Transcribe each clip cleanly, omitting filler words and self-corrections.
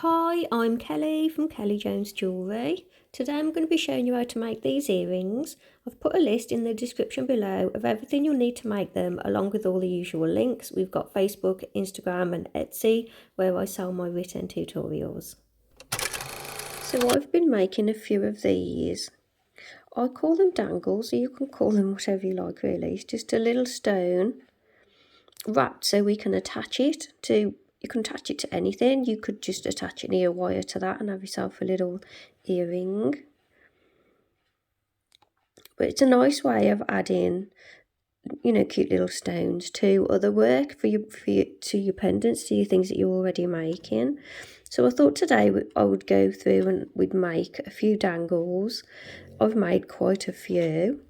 Hi, I'm Kelly from Kelly Jewellery. Today I'm going to be showing you how to make these earrings. I've put a list in the description below of everything you'll need to make them, along with all the usual links. We've got Facebook, Instagram and Etsy, where I sell my written tutorials. So I've been making a few of these. I call them dangles, so you can call them whatever you like really. It's just a little stone wrapped so we can attach it to, you can attach it to anything. You could just attach an ear wire to that and have yourself a little earring. But it's a nice way of adding, you know, cute little stones to other work for your pendants, to your things that you're already making. So I thought today I would go through and we'd make a few dangles. I've made quite a few.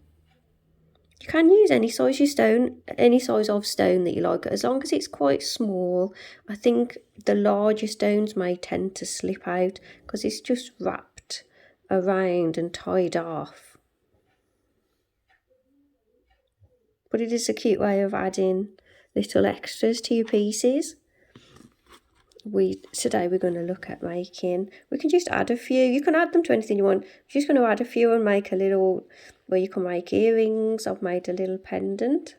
You can use any size of stone that you like, as long as it's quite small. I think the larger stones may tend to slip out because it's just wrapped around and tied off. But it is a cute way of adding little extras to your pieces. Today we're going to look at making, we can just add a few. You can add them to anything you want. We're just going to add a few and make a little, where you can make earrings. I've made a little pendant,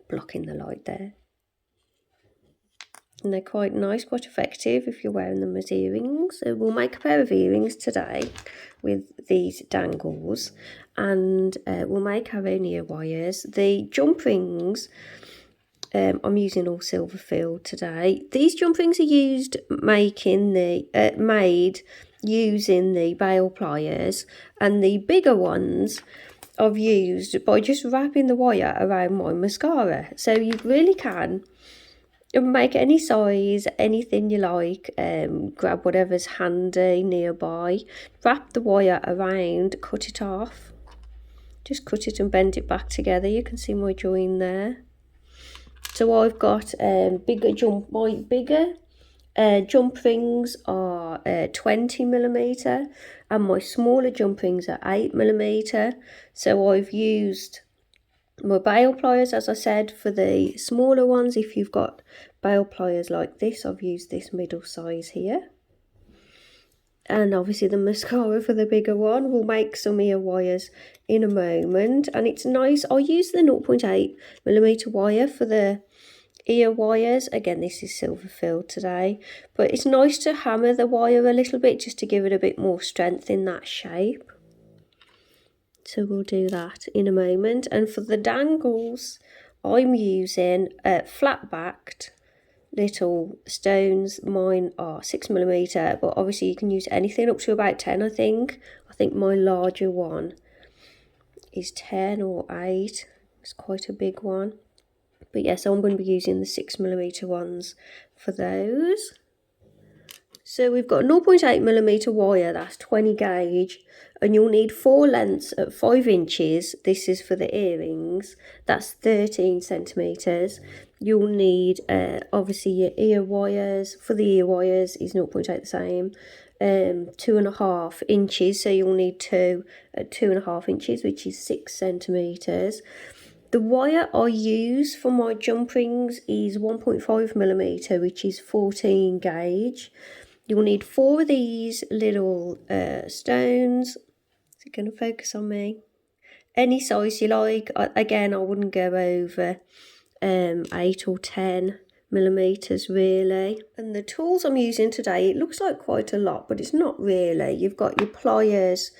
blocking the light there. And they're quite nice, quite effective if you're wearing them as earrings. So we'll make a pair of earrings today with these dangles, and we'll make our own ear wires. The jump rings, I'm using all silver filled today. These jump rings are used made using the bail pliers, and the bigger ones I've used by just wrapping the wire around my mascara. So you really can make any size, anything you like. Grab whatever's handy nearby, wrap the wire around, cut it off, just cut it and bend it back together. You can see my join there. So I've got my bigger jump rings are 20mm, and my smaller jump rings are 8mm. So I've used my bail pliers, as I said, for the smaller ones. If you've got bail pliers like this, I've used this middle size here. And obviously the mascara for the bigger one. We'll make some ear wires in a moment, and it's nice. I'll use the 0.8mm wire for the ear wires. Again, this is silver filled today, but it's nice to hammer the wire a little bit just to give it a bit more strength in that shape. So we'll do that in a moment. And for the dangles, I'm using flat backed little stones. Mine are 6mm, but obviously you can use anything up to about 10. I think my larger one is 10 or 8. It's quite a big one. But yeah, so I'm going to be using the 6mm ones for those. So we've got 0.8mm wire, that's 20 gauge, and you'll need 4 lengths at 5 inches. This is for the earrings, that's 13cm. You'll need obviously your ear wires. For the ear wires is 0.8 the same, 2.5 inches, so you'll need 2 at 2.5 inches, which is 6cm. The wire I use for my jump rings is 1.5mm, which is 14 gauge. You'll need 4 of these little stones. Is it going to focus on me? Any size you like. Again, I wouldn't go over 8 or 10mm really. And the tools I'm using today, it looks like quite a lot, but it's not really. You've got your pliers,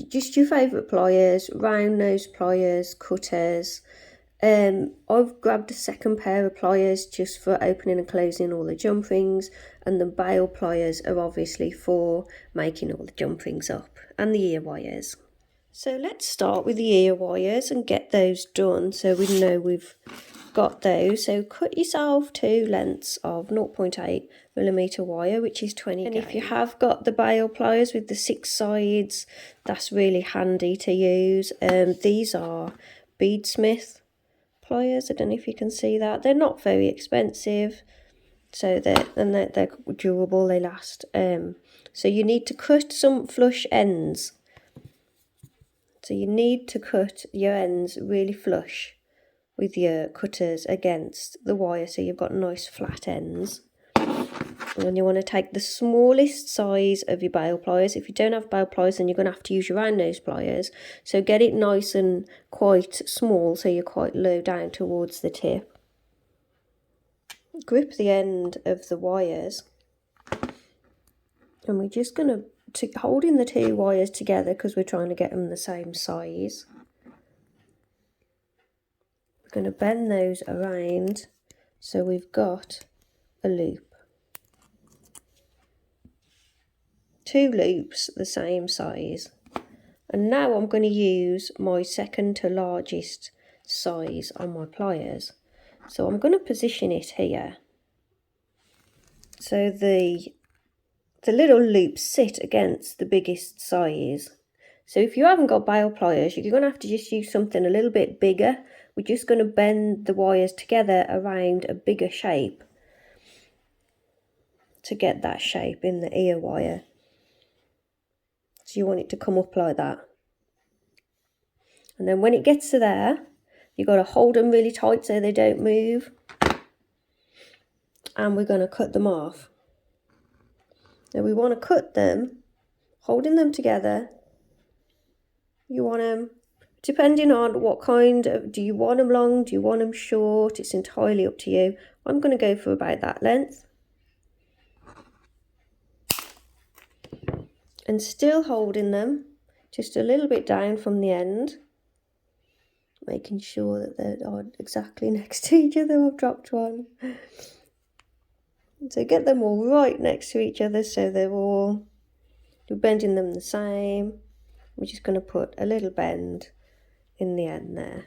just your favourite pliers, round nose pliers, cutters. I've grabbed a second pair of pliers just for opening and closing all the jump rings, and the bail pliers are obviously for making all the jump rings up, and the ear wires. So let's start with the ear wires and get those done so we know we've got those. So cut yourself 2 lengths of 0.8mm wire, which is 20 gauge. And if you have got the bail pliers with the 6 sides, that's really handy to use. These are Beadsmith pliers. I don't know if you can see that. They're not very expensive, so they're durable, they last. So you need to cut some flush ends. So you need to cut your ends really flush with your cutters against the wire, so you've got nice flat ends. And you want to take the smallest size of your bail pliers. If you don't have bail pliers, then you're going to have to use your round nose pliers. So get it nice and quite small, so you're quite low down towards the tip. Grip the end of the wires. And we're just going to hold in the two wires together because we're trying to get them the same size. We're going to bend those around so we've got a loop. 2 loops the same size. And now I'm going to use my second to largest size on my pliers. So I'm going to position it here. So the little loops sit against the biggest size. So if you haven't got bail pliers, you're going to have to just use something a little bit bigger. We're just going to bend the wires together around a bigger shape to get that shape in the ear wire. So you want it to come up like that. And then when it gets to there, you've got to hold them really tight so they don't move. And we're going to cut them off. Now we want to cut them, holding them together. You want them, depending on what kind of, do you want them long, do you want them short? It's entirely up to you. I'm going to go for about that length. And still holding them just a little bit down from the end, making sure that they're exactly next to each other. I've dropped one. So get them all right next to each other so you're bending them the same. We're just going to put a little bend in the end there.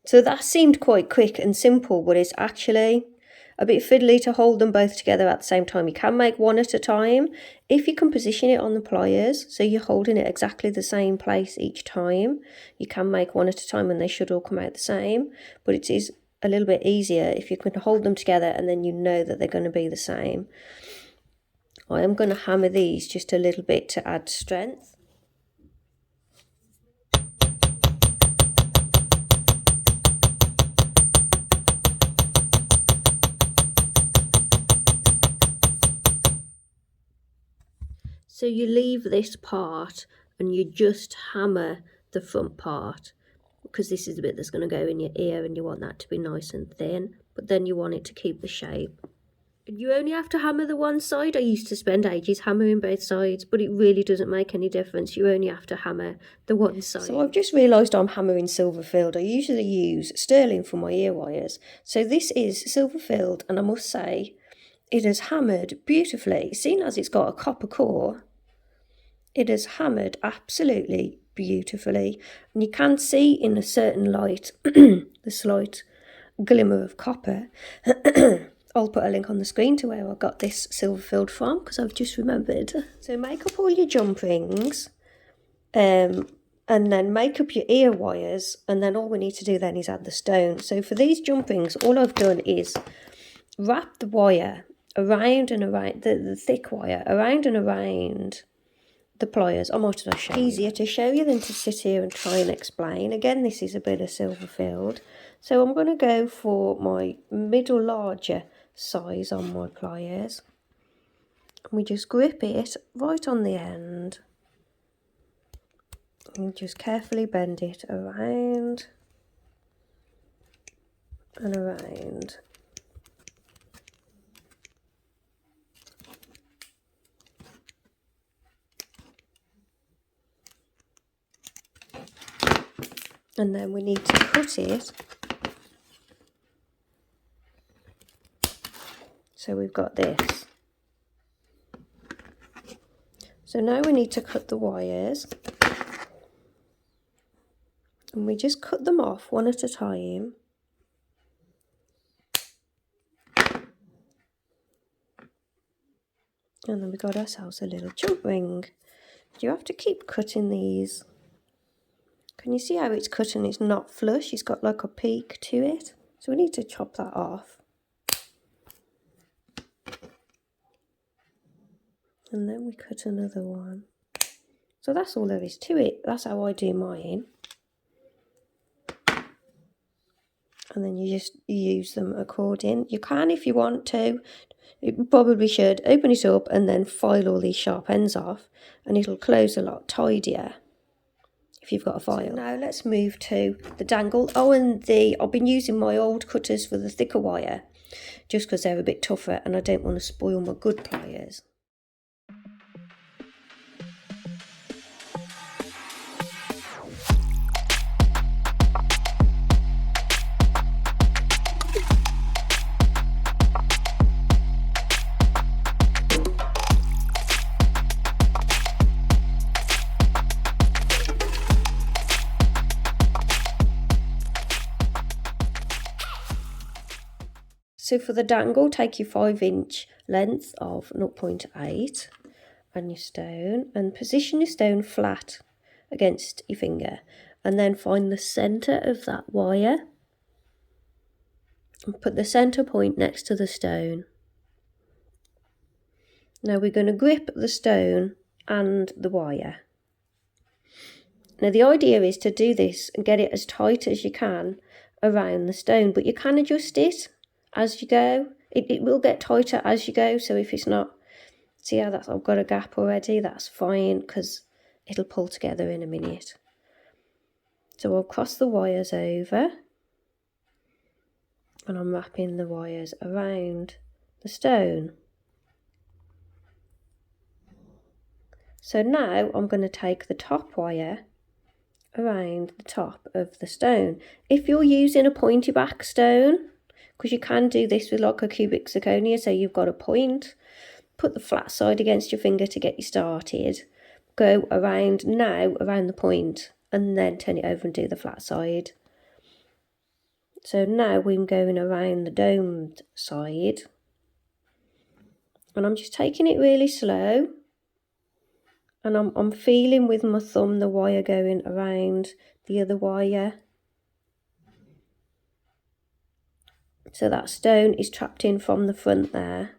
So that seemed quite quick and simple, but it's actually a bit fiddly to hold them both together at the same time. You can make one at a time if you can position it on the pliers so you're holding it exactly the same place each time. You can make one at a time and they should all come out the same, but it is a little bit easier if you can hold them together and then you know that they're going to be the same. I am going to hammer these just a little bit to add strength. So you leave this part and you just hammer the front part, because this is the bit that's going to go in your ear and you want that to be nice and thin, but then you want it to keep the shape. You only have to hammer the one side. I used to spend ages hammering both sides, but it really doesn't make any difference. You only have to hammer the one side. So I've just realised I'm hammering silver filled. I usually use sterling for my ear wires. So this is silver filled, and I must say it has hammered beautifully. Seeing as it's got a copper core, it has hammered absolutely beautifully. And you can see in a certain light the slight glimmer of copper. I'll put a link on the screen to where I got this silver filled from, because I've just remembered. So make up all your jump rings, and then make up your ear wires, and then all we need to do then is add the stone. So for these jump rings, all I've done is wrap the wire around and around, the thick wire, around and around the pliers. I might as well show you. Easier to show you than to sit here and try and explain. Again, this is a bit of silver filled. So I'm going to go for my middle larger size on my pliers. And we just grip it right on the end. And just carefully bend it around and around. And then we need to cut it. So we've got this. So now we need to cut the wires. And we just cut them off one at a time. And then we got ourselves a little jump ring. You have to keep cutting these. Can you see how it's cut and it's not flush? It's got like a peak to it. So we need to chop that off. And then we cut another one. So that's all there is to it. That's how I do mine. and then you just use them according. You can if you want to. You probably should open it up and then file all these sharp ends off, and it'll close a lot tidier if you've got a file. So now let's move to the dangle. Oh, and I've been using my old cutters for the thicker wire, just because they're a bit tougher and I don't want to spoil my good pliers. So for the dangle, take your 5-inch length of 0.8 and your stone, and position your stone flat against your finger, and then find the centre of that wire and put the centre point next to the stone. Now we're going to grip the stone and the wire. Now the idea is to do this and get it as tight as you can around the stone, but you can adjust it as you go. It will get tighter as you go, so if it's not, see how that's, I've got a gap already, that's fine because it'll pull together in a minute. So I'll cross the wires over and I'm wrapping the wires around the stone. So now I'm going to take the top wire around the top of the stone. If you're using a pointy back stone, because you can do this with like a cubic zirconia, so you've got a point, put the flat side against your finger to get you started, go around now around the point and then turn it over and do the flat side. So now we're going around the domed side and I'm just taking it really slow, and I'm feeling with my thumb the wire going around the other wire. So that stone is trapped in from the front there.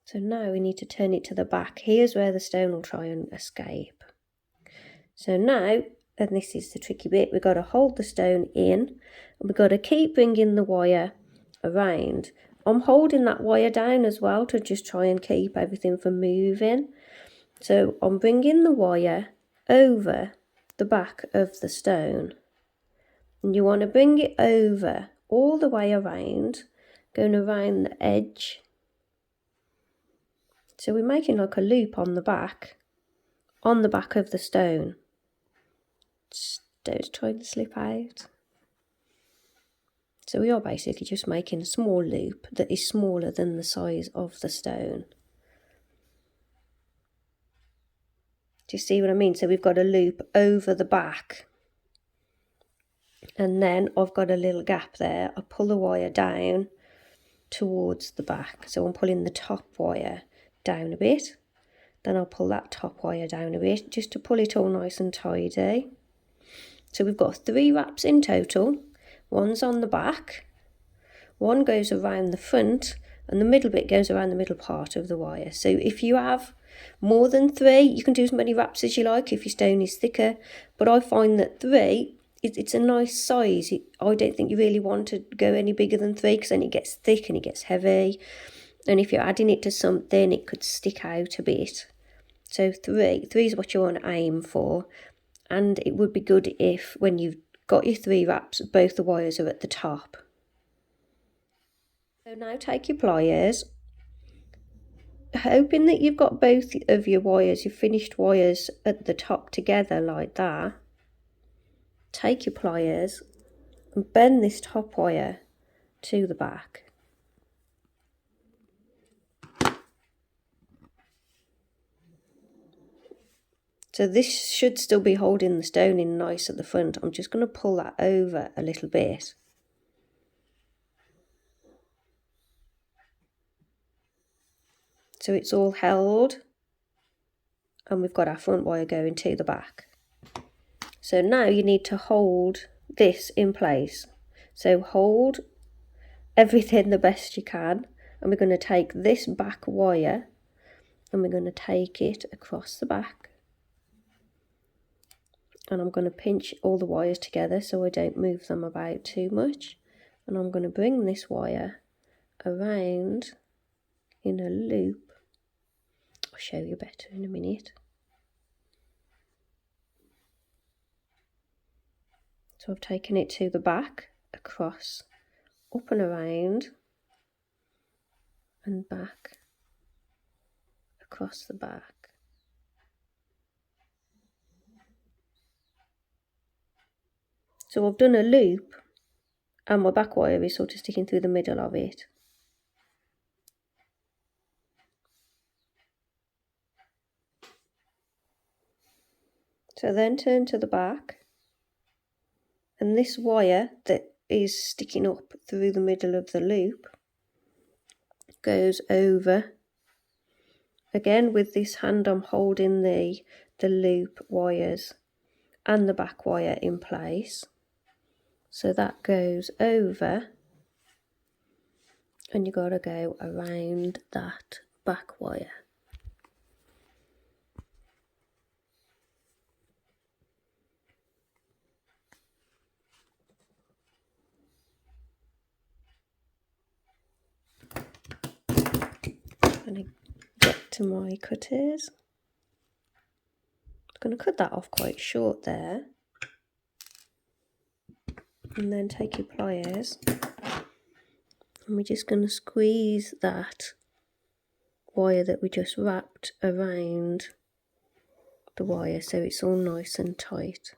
So now we need to turn it to the back. Here's where the stone will try and escape. So now, and this is the tricky bit, we've got to hold the stone in and we've got to keep bringing the wire around. I'm holding that wire down as well to just try and keep everything from moving. So I'm bringing the wire over the back of the stone, and you want to bring it over all the way around, going around the edge. So we're making like a loop on the back of the stone. Stone's trying to slip out. So we are basically just making a small loop that is smaller than the size of the stone. Do you see what I mean? So we've got a loop over the back, and then I've got a little gap there. I pull the wire down towards the back, so I'm pulling the top wire down a bit, then I'll pull that top wire down a bit just to pull it all nice and tidy. So we've got 3 wraps in total. One's on the back, one goes around the front, and the middle bit goes around the middle part of the wire. So if you have more than 3, you can do as many wraps as you like if your stone is thicker, but I find that 3, it's a nice size. I don't think you really want to go any bigger than 3, because then it gets thick and it gets heavy, and if you're adding it to something it could stick out a bit. So 3 is what you want to aim for, and it would be good if when you've got your 3 wraps both the wires are at the top. So now take your pliers, hoping that you've got both of your wires, your finished wires at the top together like that. Take your pliers and bend this top wire to the back. So this should still be holding the stone in nice at the front. I'm just going to pull that over a little bit. So it's all held, and we've got our front wire going to the back. So now you need to hold this in place. So hold everything the best you can, and we're going to take this back wire and we're going to take it across the back and I'm going to pinch all the wires together so I don't move them about too much. And I'm going to bring this wire around in a loop. I'll show you better in a minute. So I've taken it to the back, across, up and around, and back, across the back. So I've done a loop, and my back wire is sort of sticking through the middle of it. So then turn to the back, and this wire that is sticking up through the middle of the loop goes over. Again, with this hand I'm holding the loop wires and the back wire in place. So that goes over, and you've got to go around that back wire. I'm going to get to my cutters. I'm going to cut that off quite short there. And then take your pliers, and we're just going to squeeze that wire that we just wrapped around the wire so it's all nice and tight.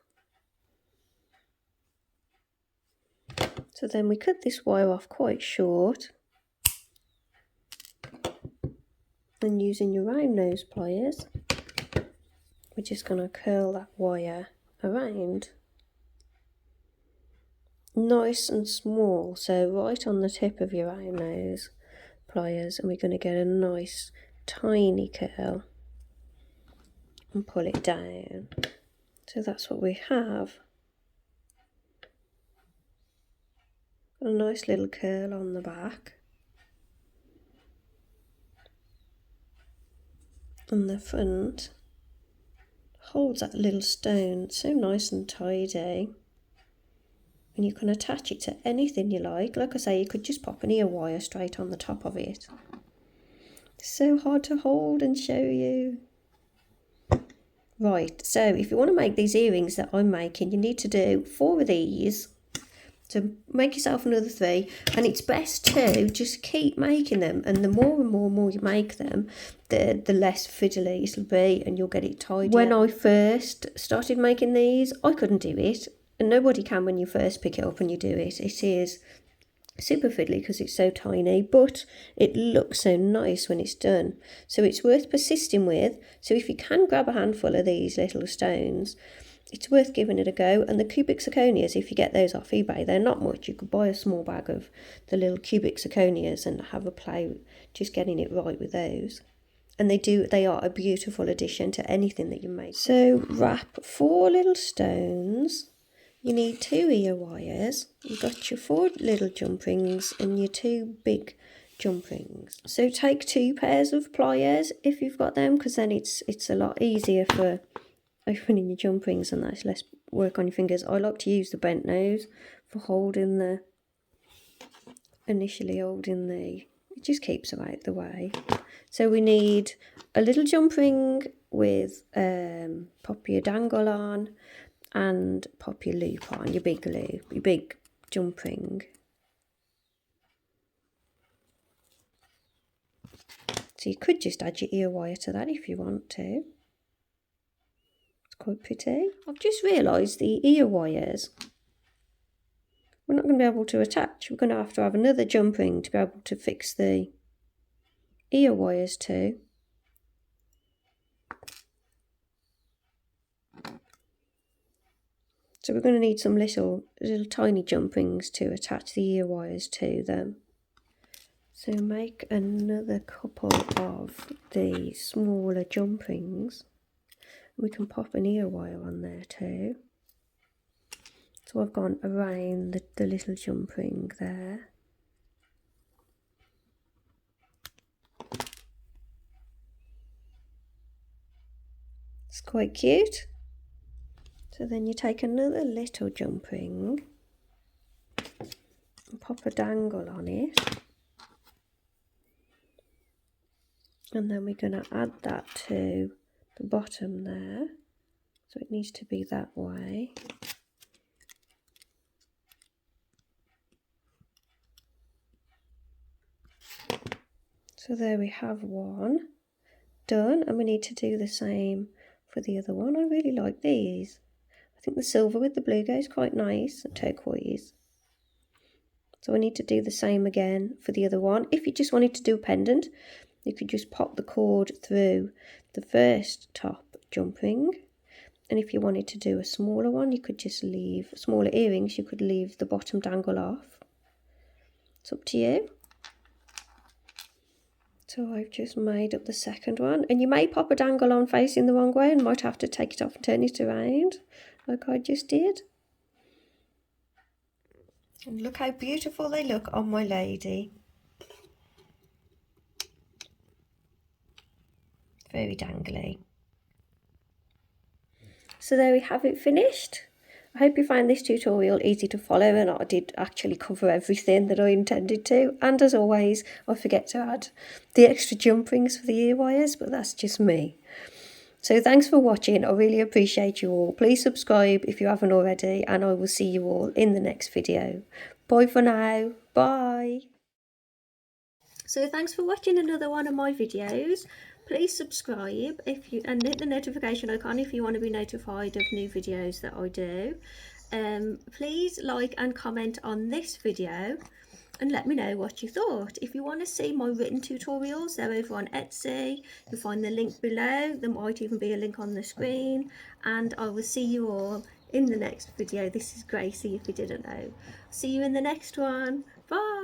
So then we cut this wire off quite short, and using your round nose pliers, we're just going to curl that wire around nice and small, so right on the tip of your round nose pliers, and we're going to get a nice tiny curl and pull it down. So that's what we have. A nice little curl on the back, and the front holds that little stone so nice and tidy. And you can attach it to anything you like. Like I say, you could just pop an ear wire straight on the top of it. It's so hard to hold and show you. Right, so if you want to make these earrings that I'm making, you need to do 4 of these. So make yourself another 3, and it's best to just keep making them, and the more and more you make them, the less fiddly it'll be, and you'll get it tidy. When I first started making these, I couldn't do it. And nobody can when you first pick it up and you do it. It is super fiddly because it's so tiny, but it looks so nice when it's done. So it's worth persisting with. So if you can grab a handful of these little stones, it's worth giving it a go. And the cubic zirconias, if you get those off eBay, they're not much. You could buy a small bag of the little cubic zirconias and have a play just getting it right with those. And they are a beautiful addition to anything that you make. So wrap 4 little stones. You need 2 ear wires. You've got your 4 little jump rings and your 2 big jump rings. So take 2 pairs of pliers if you've got them, because then it's a lot easier for opening your jump rings, and that's less work on your fingers. I like to use the bent nose for holding it just keeps them out of the way. So we need a little jump ring with pop your dangle on, and pop your loop on, your big loop, your big jump ring. So you could just add your ear wire to that if you want to. It's quite pretty. I've just realised the ear wires, we're not going to be able to attach. We're going to have another jump ring to be able to fix the ear wires to. So we're going to need some little tiny jump rings to attach the ear wires to them. So make another couple of the smaller jump rings. We can pop an ear wire on there too. So I've gone around the little jump ring there. It's quite cute. So then you take another little jump ring and pop a dangle on it. And then we're going to add that to the bottom there. So it needs to be that way. So there we have one done, and we need to do the same for the other one. I really like these. I think the silver with the blue goes quite nice, and turquoise. So I need to do the same again for the other one. If you just wanted to do a pendant, you could just pop the cord through the first top jump ring. And if you wanted to do a smaller one, you could just leave smaller earrings, you could leave the bottom dangle off. It's up to you. So I've just made up the second one, and you may pop a dangle on facing the wrong way and might have to take it off and turn it around like I just did. And look how beautiful they look on my lady. Very dangly. So there we have it finished. I hope you find this tutorial easy to follow, and I did actually cover everything that I intended to. And as always, I forget to add the extra jump rings for the ear wires, but that's just me. So thanks for watching. I really appreciate you all. Please subscribe if you haven't already, and I will see you all in the next video. Bye for now. Bye. So thanks for watching another one of my videos. Please subscribe and hit the notification icon if you want to be notified of new videos that I do. Please like and comment on this video and let me know what you thought. If you want to see my written tutorials, they're over on Etsy. You'll find the link below. There might even be a link on the screen. And I will see you all in the next video. This is Gracie, if you didn't know. See you in the next one. Bye.